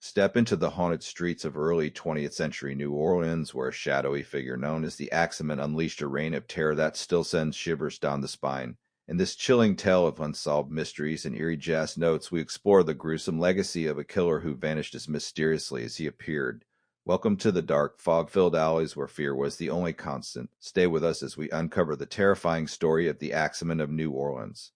Step into the haunted streets of early 20th century New Orleans, where a shadowy figure known as the Axeman unleashed a reign of terror that still sends shivers down the spine. In this chilling tale of unsolved mysteries and eerie jazz notes, we explore the gruesome legacy of a killer who vanished as mysteriously as he appeared. Welcome to the dark, fog-filled alleys where fear was the only constant. Stay with us as we uncover the terrifying story of the Axeman of New Orleans.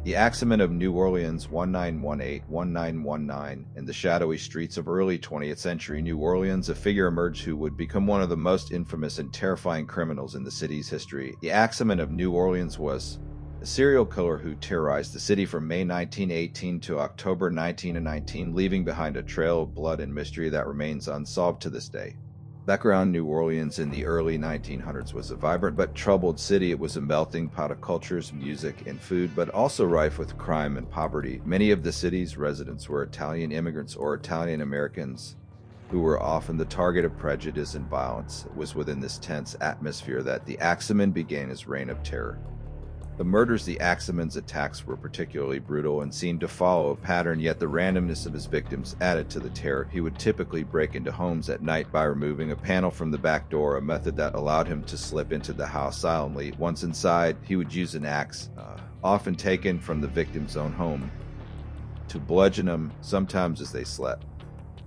The Axeman of New Orleans 1918-1919. In the shadowy streets of early 20th century New Orleans, a figure emerged who would become one of the most infamous and terrifying criminals in the city's history. The Axeman of New Orleans was a serial killer who terrorized the city from May 1918 to October 1919, leaving behind a trail of blood and mystery that remains unsolved to this day. Background: New Orleans in the early 1900s was a vibrant but troubled city. It was a melting pot of cultures, music, and food, but also rife with crime and poverty. Many of the city's residents were Italian immigrants or Italian Americans, who were often the target of prejudice and violence. It was within this tense atmosphere that the Axeman began his reign of terror. The murders, the Axeman's attacks were particularly brutal and seemed to follow a pattern, yet the randomness of his victims added to the terror. He would typically break into homes at night by removing a panel from the back door, a method that allowed him to slip into the house silently. Once inside, he would use an axe, often taken from the victim's own home, to bludgeon them, sometimes as they slept.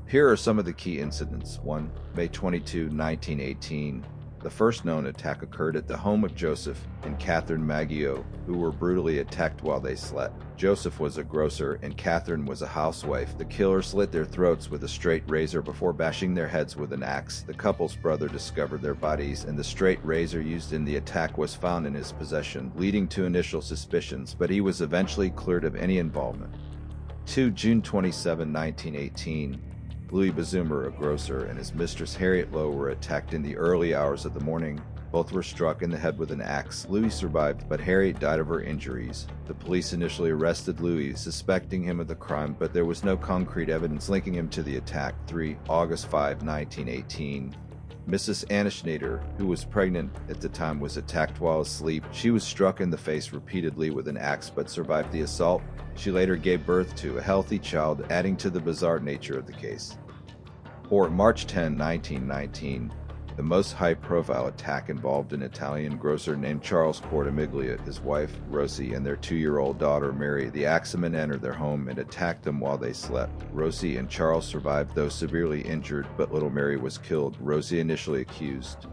Here are some of the key incidents. 1. May 22, 1918. The first known attack occurred at the home of Joseph and Catherine Maggio, who were brutally attacked while they slept. Joseph was a grocer and Catherine was a housewife. The killer slit their throats with a straight razor before bashing their heads with an axe. The couple's brother discovered their bodies, and the straight razor used in the attack was found in his possession, leading to initial suspicions, but he was eventually cleared of any involvement. 2. June 27, 1918. Louis Bazumer, a grocer, and his mistress Harriet Lowe were attacked in the early hours of the morning. Both were struck in the head with an axe. Louis survived, but Harriet died of her injuries. The police initially arrested Louis, suspecting him of the crime, but there was no concrete evidence linking him to the attack. 3. August 5, 1918. Mrs. Anna Schneider, who was pregnant at the time, was attacked while asleep. She was struck in the face repeatedly with an axe but survived the assault. She later gave birth to a healthy child, adding to the bizarre nature of the case. 4. March 10, 1919. The most high-profile attack involved an Italian grocer named Charles Cortimiglia, his wife, Rosie, and their 2-year-old daughter, Mary. The Axeman entered their home and attacked them while they slept. Rosie and Charles survived, though severely injured, but little Mary was killed. Rosie initially accused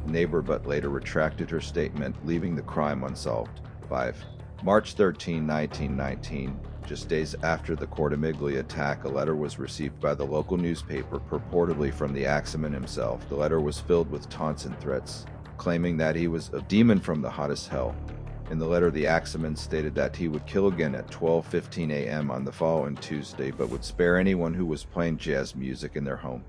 a neighbor, but later retracted her statement, leaving the crime unsolved. 5. March 13, 1919. Just days after the Cortimiglia attack, a letter was received by the local newspaper, purportedly from the Axeman himself. The letter was filled with taunts and threats, claiming that he was a demon from the hottest hell. In the letter, the Axeman stated that he would kill again at 12:15 a.m. on the following Tuesday, but would spare anyone who was playing jazz music in their home.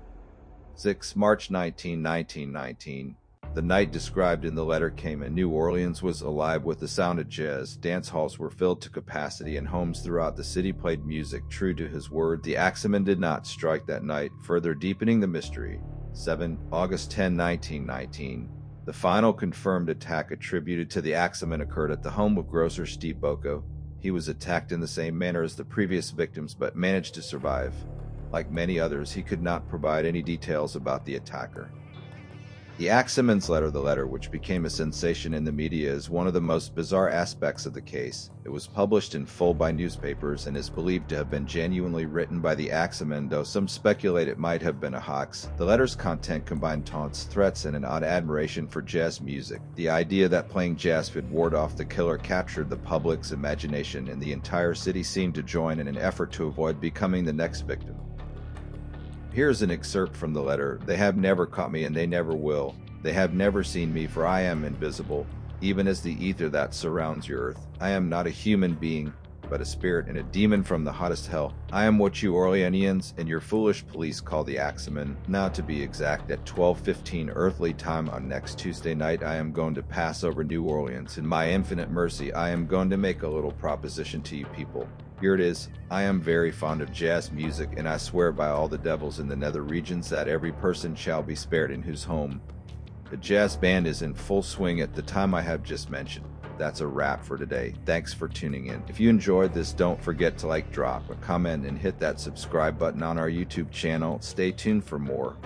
6. March 19, 1919. The night described in the letter came, and New Orleans was alive with the sound of jazz. Dance halls were filled to capacity, and homes throughout the city played music. True to his word, the Axeman did not strike that night, further deepening the mystery. 7. August 10, 1919. The final confirmed attack attributed to the Axeman occurred at the home of grocer Steve Bocco. He was attacked in the same manner as the previous victims, but managed to survive. Like many others, he could not provide any details about the attacker. The Axeman's letter, the letter which became a sensation in the media, is one of the most bizarre aspects of the case. It was published in full by newspapers and is believed to have been genuinely written by the Axeman, though some speculate it might have been a hoax. The letter's content combined taunts, threats, and an odd admiration for jazz music. The idea that playing jazz could ward off the killer captured the public's imagination, and the entire city seemed to join in an effort to avoid becoming the next victim. Here's an excerpt from the letter. They have never caught me, and they never will. They have never seen me, for I am invisible, even as the ether that surrounds your earth. I am not a human being, but a spirit and a demon from the hottest hell. I am what you Orleanians and your foolish police call the Axeman. Now, to be exact, at 12:15 earthly time on next Tuesday night, I am going to pass over New Orleans. In my infinite mercy, I am going to make a little proposition to you people. Here it is. I am very fond of jazz music, and I swear by all the devils in the nether regions that every person shall be spared in whose home the jazz band is in full swing at the time I have just mentioned. that's a wrap for today. Thanks for tuning in. If you enjoyed this, don't forget to drop a comment, and hit that subscribe button on our YouTube channel. Stay tuned for more.